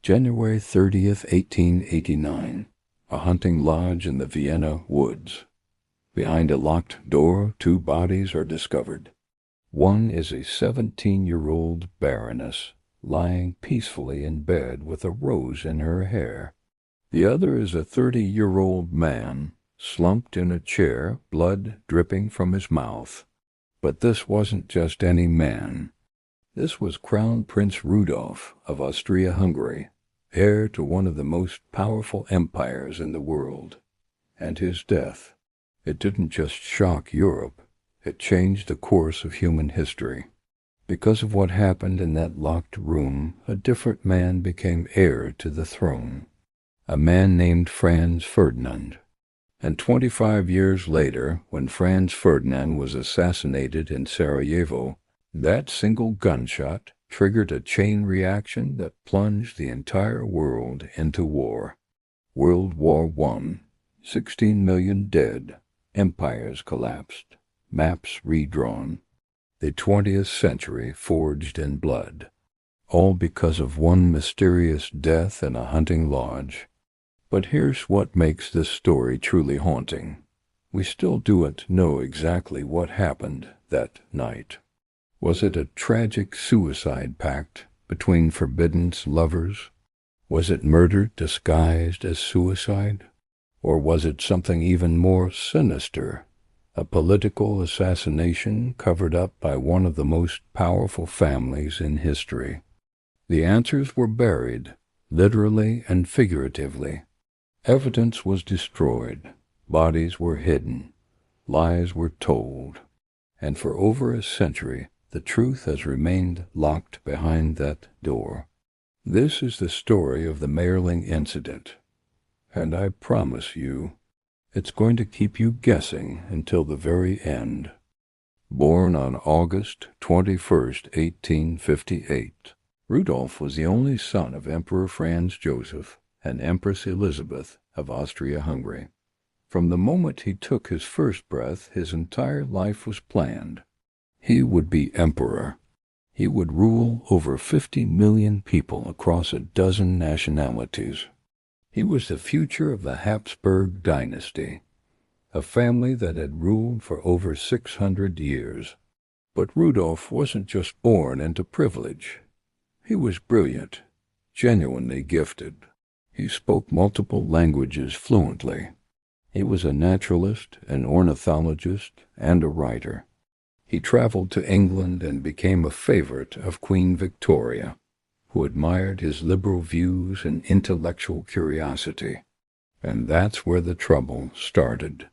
January 30th, 1889. A hunting lodge in the Vienna woods. Behind a locked door, 2 bodies are discovered. One is a 17-year-old baroness, lying peacefully in bed with a rose in her hair. The other is a 30-year-old man, slumped in a chair, blood dripping from his mouth. But this wasn't just any man. This was Crown Prince Rudolf of Austro-Hungary, heir to one of the most powerful empires in the world. And his death, it didn't just shock Europe, it changed the course of human history. Because of what happened in that locked room, a different man became heir to the throne, a man named Franz Ferdinand. And 25 years later, when Franz Ferdinand was assassinated in Sarajevo, that single gunshot triggered a chain reaction that plunged the entire world into war. World War I, 16 million dead, empires collapsed, maps redrawn, the 20th century forged in blood, all because of one mysterious death in a hunting lodge. But here's what makes this story truly haunting. We still don't know exactly what happened that night. Was it a tragic suicide pact between forbidden lovers? Was it murder disguised as suicide? Or was it something even more sinister, a political assassination covered up by one of the most powerful families in history? The answers were buried, literally and figuratively. Evidence was destroyed, bodies were hidden, lies were told, and for over a century, the truth has remained locked behind that door. This is the story of the Mayerling Incident, and I promise you, it's going to keep you guessing until the very end. Born on August 21st, 1858, Rudolf was the only son of Emperor Franz Joseph and Empress Elizabeth of Austria-Hungary. From the moment he took his first breath, his entire life was planned. He would be emperor. He would rule over 50 million people across a dozen nationalities. He was the future of the Habsburg dynasty, a family that had ruled for over 600 years. But Rudolf wasn't just born into privilege. He was brilliant, genuinely gifted. He spoke multiple languages fluently. He was a naturalist, an ornithologist, and a writer. He traveled to England and became a favorite of Queen Victoria, who admired his liberal views and intellectual curiosity. And that's where the trouble started.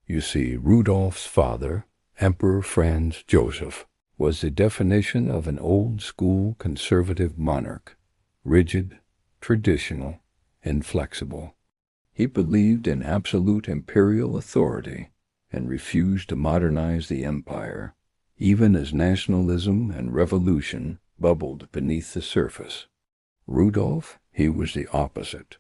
You see, Rudolf's father, Emperor Franz Joseph, was the definition of an old-school conservative monarch, rigid, traditional, inflexible. He believed in absolute imperial authority and refused to modernize the empire, even as nationalism and revolution bubbled beneath the surface. Rudolf, he was the opposite.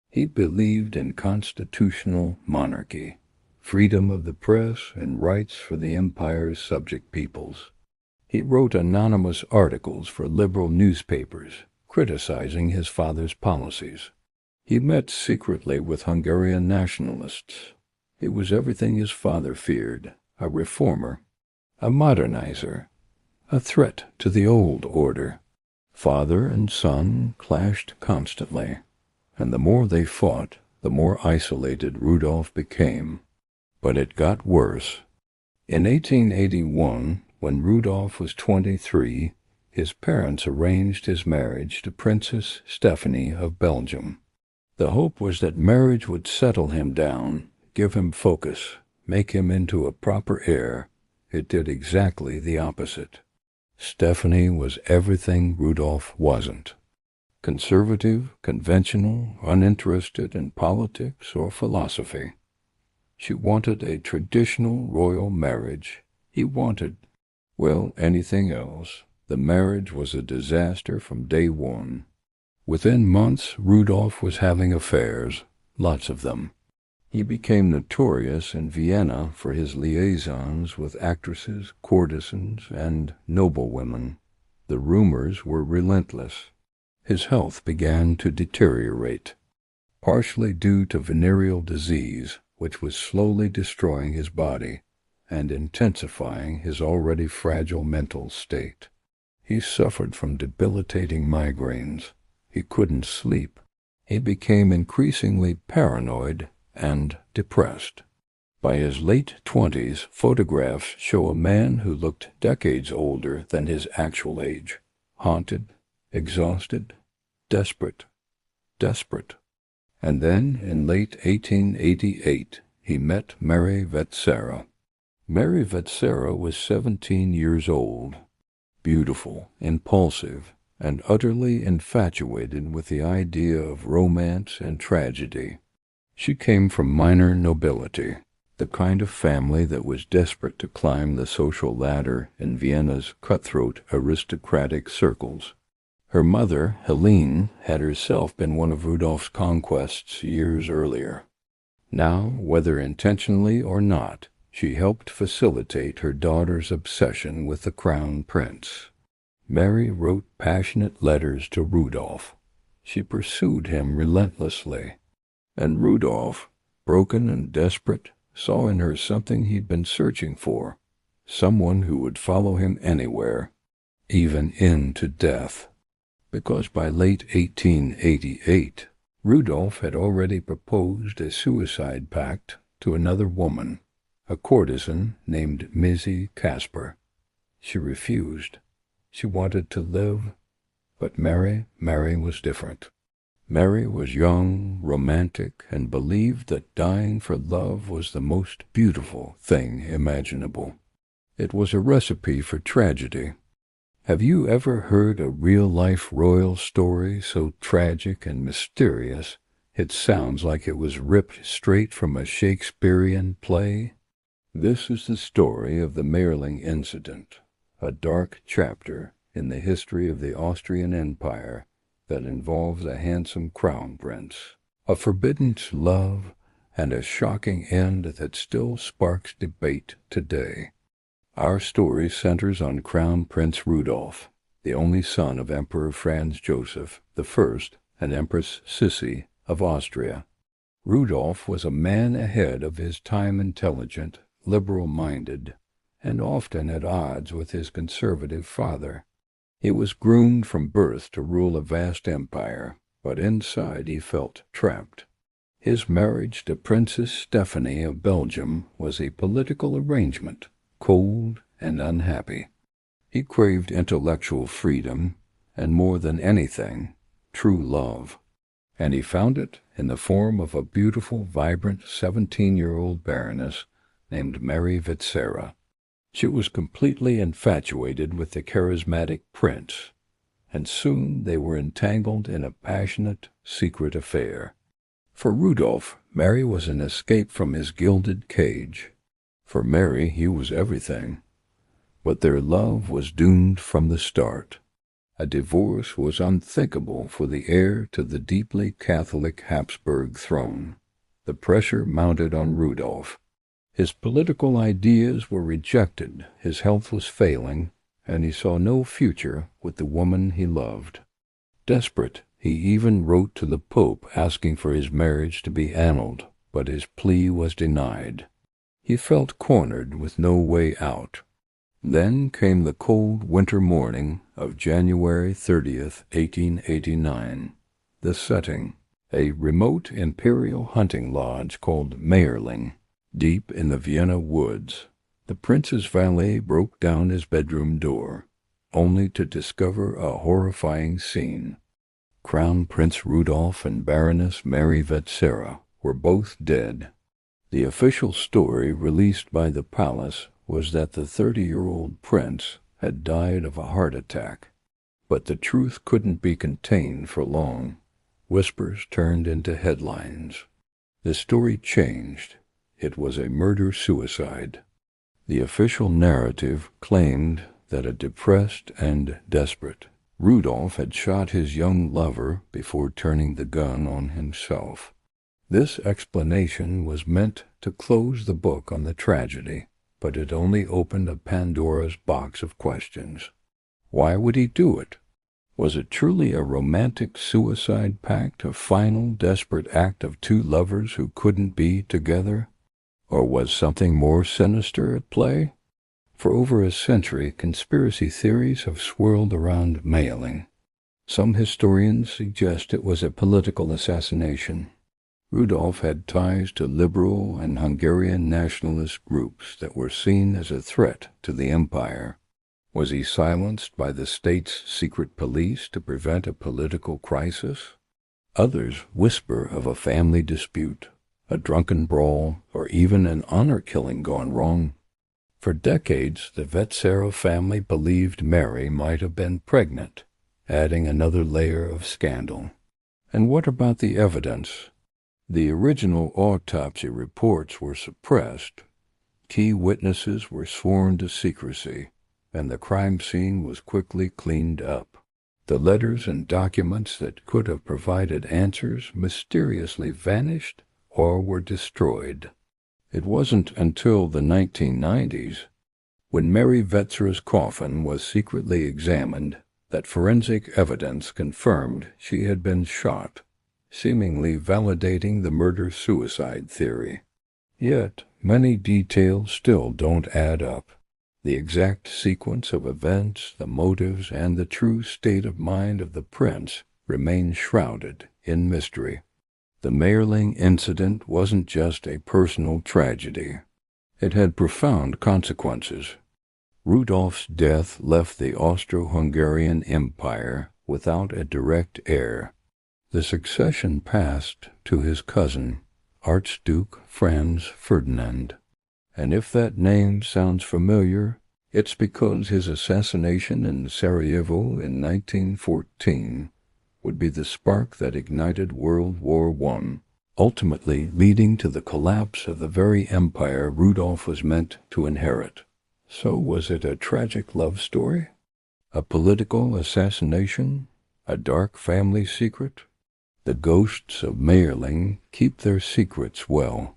He believed in constitutional monarchy, freedom of the press, and rights for the empire's subject peoples. He wrote anonymous articles for liberal newspapers, criticizing his father's policies. He met secretly with Hungarian nationalists. He was everything his father feared, a reformer, a modernizer, a threat to the old order. Father and son clashed constantly, and the more they fought, the more isolated Rudolf became. But it got worse. In 1881, when Rudolf was 23, his parents arranged his marriage to Princess Stephanie of Belgium. The hope was that marriage would settle him down, give him focus, make him into a proper heir. It did exactly the opposite. Stephanie was everything Rudolf wasn't. Conservative, conventional, uninterested in politics or philosophy. She wanted a traditional royal marriage. He wanted, well, anything else. The marriage was a disaster from day one. Within months, Rudolf was having affairs, lots of them. He became notorious in Vienna for his liaisons with actresses, courtesans, and noblewomen. The rumors were relentless. His health began to deteriorate, partially due to venereal disease, which was slowly destroying his body and intensifying his already fragile mental state. He suffered from debilitating migraines. He couldn't sleep. He became increasingly paranoid and depressed. By his late 20s, photographs show a man who looked decades older than his actual age, haunted, exhausted, desperate. And then, in late 1888, he met Mary Vetsera. Mary Vetsera was 17 years old, beautiful, impulsive, and utterly infatuated with the idea of romance and tragedy. She came from minor nobility, the kind of family that was desperate to climb the social ladder in Vienna's cutthroat aristocratic circles. Her mother, Helene, had herself been one of Rudolf's conquests years earlier. Now, whether intentionally or not, she helped facilitate her daughter's obsession with the crown prince. Mary wrote passionate letters to Rudolf. She pursued him relentlessly. And Rudolf, broken and desperate, saw in her something he'd been searching for, someone who would follow him anywhere, even into death. Because by late 1888, Rudolf had already proposed a suicide pact to another woman, a courtesan named Mizzi Kasper. She refused. She wanted to live, but Mary was different. Mary was young, romantic, and believed that dying for love was the most beautiful thing imaginable. It was a recipe for tragedy. Have you ever heard a real-life royal story so tragic and mysterious it sounds like it was ripped straight from a Shakespearean play? This is the story of the Mayerling Incident, a dark chapter in the history of the Austrian Empire that involves a handsome crown prince, a forbidden love, and a shocking end that still sparks debate today. Our story centers on Crown Prince Rudolf, the only son of Emperor Franz Joseph I and Empress Sissi of Austria. Rudolf was a man ahead of his time, intelligent, liberal-minded, and often at odds with his conservative father. He was groomed from birth to rule a vast empire, but inside he felt trapped. His marriage to Princess Stephanie of Belgium was a political arrangement, cold and unhappy. He craved intellectual freedom, and more than anything, true love. And he found it in the form of a beautiful, vibrant 17-year-old baroness named Mary Vetsera. She was completely infatuated with the charismatic prince, and soon they were entangled in a passionate, secret affair. For Rudolf, Mary was an escape from his gilded cage. For Mary, he was everything. But their love was doomed from the start. A divorce was unthinkable for the heir to the deeply Catholic Habsburg throne. The pressure mounted on Rudolf. His political ideas were rejected, his health was failing, and he saw no future with the woman he loved. Desperate, he even wrote to the Pope asking for his marriage to be annulled, but his plea was denied. He felt cornered with no way out. Then came the cold winter morning of January 30th, 1889. The setting, a remote imperial hunting lodge called Mayerling, deep in the Vienna woods. The prince's valet broke down his bedroom door, only to discover a horrifying scene. Crown Prince Rudolf and Baroness Mary Vetsera were both dead. The official story released by the palace was that the 30-year-old prince had died of a heart attack. But the truth couldn't be contained for long. Whispers turned into headlines. The story changed. It was a murder-suicide. The official narrative claimed that a depressed and desperate Rudolf had shot his young lover before turning the gun on himself. This explanation was meant to close the book on the tragedy, but it only opened a Pandora's box of questions. Why would he do it? Was it truly a romantic suicide pact, a final desperate act of two lovers who couldn't be together? Or was something more sinister at play? For over a century, conspiracy theories have swirled around Mayerling. Some historians suggest it was a political assassination. Rudolf had ties to liberal and Hungarian nationalist groups that were seen as a threat to the empire. Was he silenced by the state's secret police to prevent a political crisis? Others whisper of a family dispute, a drunken brawl, or even an honor killing gone wrong. For decades, the Vetsera family believed Mary might have been pregnant, adding another layer of scandal. And what about the evidence? The original autopsy reports were suppressed. Key witnesses were sworn to secrecy, and the crime scene was quickly cleaned up. The letters and documents that could have provided answers mysteriously vanished or were destroyed. It wasn't until the 1990s, when Mary Vetsera's coffin was secretly examined, that forensic evidence confirmed she had been shot, seemingly validating the murder-suicide theory. Yet, many details still don't add up. The exact sequence of events, the motives, and the true state of mind of the prince remain shrouded in mystery. The Mayerling Incident wasn't just a personal tragedy. It had profound consequences. Rudolf's death left the Austro-Hungarian Empire without a direct heir. The succession passed to his cousin, Archduke Franz Ferdinand. And if that name sounds familiar, it's because his assassination in Sarajevo in 1914 would be the spark that ignited World War I, ultimately leading to the collapse of the very empire Rudolf was meant to inherit. So was it a tragic love story? A political assassination? A dark family secret? The ghosts of Mayerling keep their secrets well.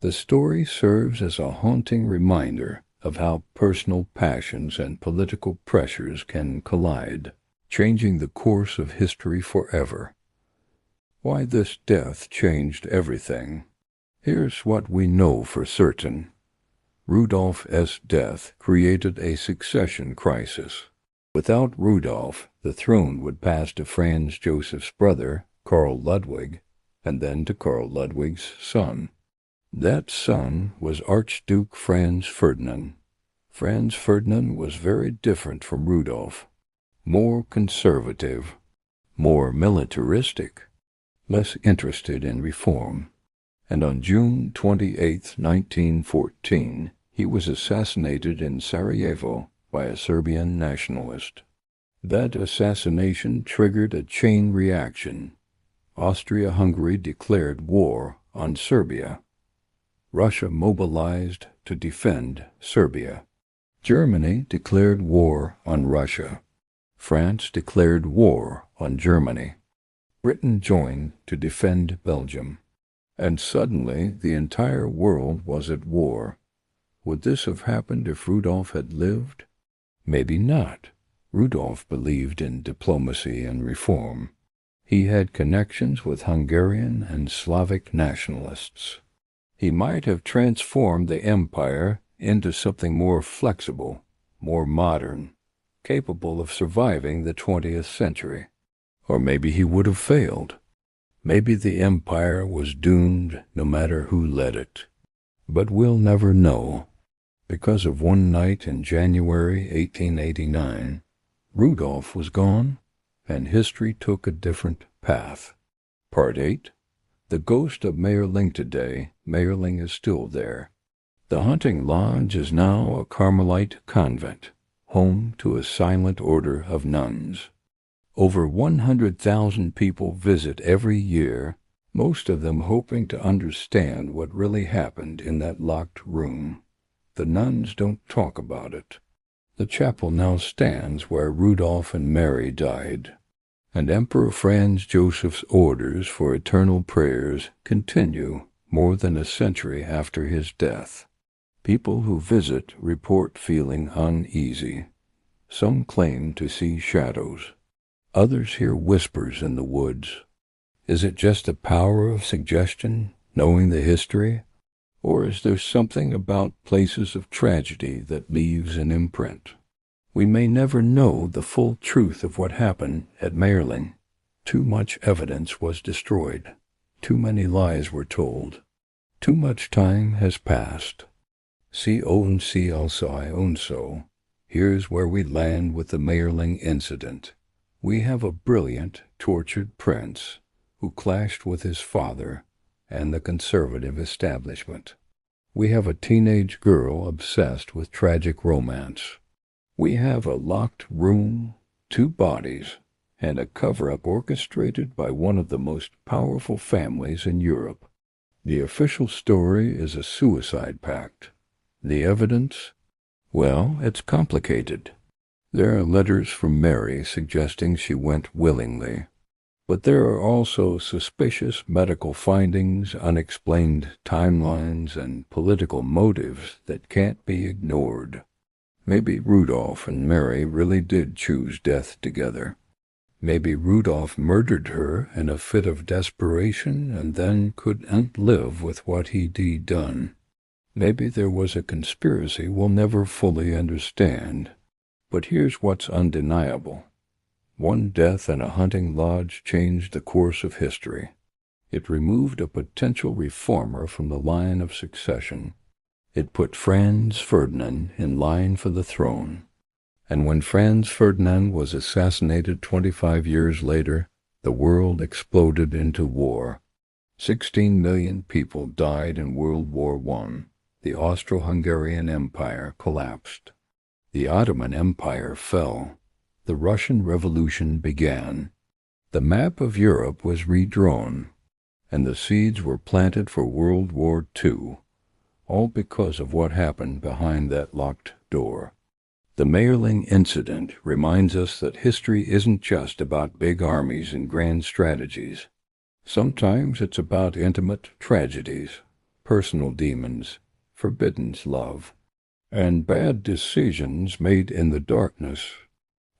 The story serves as a haunting reminder of how personal passions and political pressures can collide, changing the course of history forever. Why this death changed everything. Here's what we know for certain. Rudolf's death created a succession crisis. Without Rudolf, the throne would pass to Franz Joseph's brother, Karl Ludwig, and then to Karl Ludwig's son. That son was Archduke Franz Ferdinand. Franz Ferdinand was very different from Rudolf. More conservative, more militaristic, less interested in reform. And on June 28, 1914, he was assassinated in Sarajevo by a Serbian nationalist. That assassination triggered a chain reaction. Austria-Hungary declared war on Serbia. Russia mobilized to defend Serbia. Germany declared war on Russia. France declared war on Germany. Britain joined to defend Belgium. And suddenly the entire world was at war. Would this have happened if Rudolf had lived? Maybe not. Rudolf believed in diplomacy and reform. He had connections with Hungarian and Slavic nationalists. He might have transformed the empire into something more flexible, more modern, capable of surviving the 20th century. Or maybe he would have failed. Maybe the empire was doomed no matter who led it. But we'll never know. Because of one night in January 1889, Rudolf was gone, and history took a different path. Part 8. The ghost of Mayerling today. Mayerling is still there. The hunting lodge is now a Carmelite convent, home to a silent order of nuns. Over 100,000 people visit every year, most of them hoping to understand what really happened in that locked room. The nuns don't talk about it. The chapel now stands where Rudolf and Mary died, and Emperor Franz Joseph's orders for eternal prayers continue more than a century after his death. People who visit report feeling uneasy. Some claim to see shadows. Others hear whispers in the woods. Is it just the power of suggestion, knowing the history? Or is there something about places of tragedy that leaves an imprint? We may never know the full truth of what happened at Mayerling. Too much evidence was destroyed. Too many lies were told. Too much time has passed. See also. Here's where we land with the Mayerling Incident. We have a brilliant, tortured prince who clashed with his father and the conservative establishment. We have a teenage girl obsessed with tragic romance. We have a locked room, 2 bodies, and a cover-up orchestrated by one of the most powerful families in Europe. The official story is a suicide pact. The evidence? Well, it's complicated. There are letters from Mary suggesting she went willingly. But there are also suspicious medical findings, unexplained timelines, and political motives that can't be ignored. Maybe Rudolf and Mary really did choose death together. Maybe Rudolf murdered her in a fit of desperation and then couldn't live with what he'd done. Maybe there was a conspiracy we'll never fully understand. But here's what's undeniable. One death in a hunting lodge changed the course of history. It removed a potential reformer from the line of succession. It put Franz Ferdinand in line for the throne. And when Franz Ferdinand was assassinated 25 years later, the world exploded into war. 16 million people died in World War I. The Austro-Hungarian Empire collapsed. The Ottoman Empire fell. The Russian Revolution began. The map of Europe was redrawn, and the seeds were planted for World War II, all because of what happened behind that locked door. The Mayerling Incident reminds us that history isn't just about big armies and grand strategies. Sometimes it's about intimate tragedies, personal demons, forbidden love, and bad decisions made in the darkness.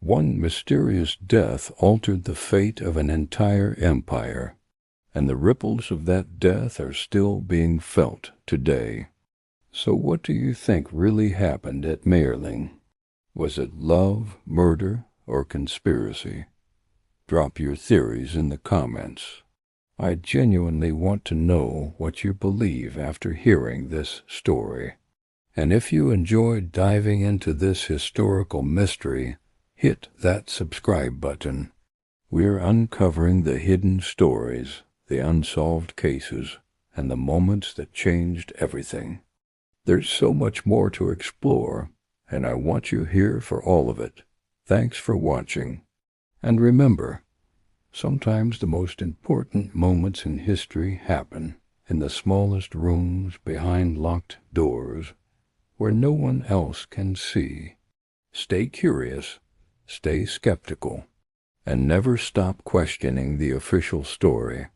One mysterious death altered the fate of an entire empire, and the ripples of that death are still being felt today. So what do you think really happened at Mayerling? Was it love, murder, or conspiracy? Drop your theories in the comments. I genuinely want to know what you believe after hearing this story. And if you enjoyed diving into this historical mystery, hit that subscribe button. We're uncovering the hidden stories, the unsolved cases, and the moments that changed everything. There's so much more to explore, and I want you here for all of it. Thanks for watching. And remember, sometimes the most important moments in history happen in the smallest rooms behind locked doors where no one else can see. Stay curious, stay skeptical, and never stop questioning the official story.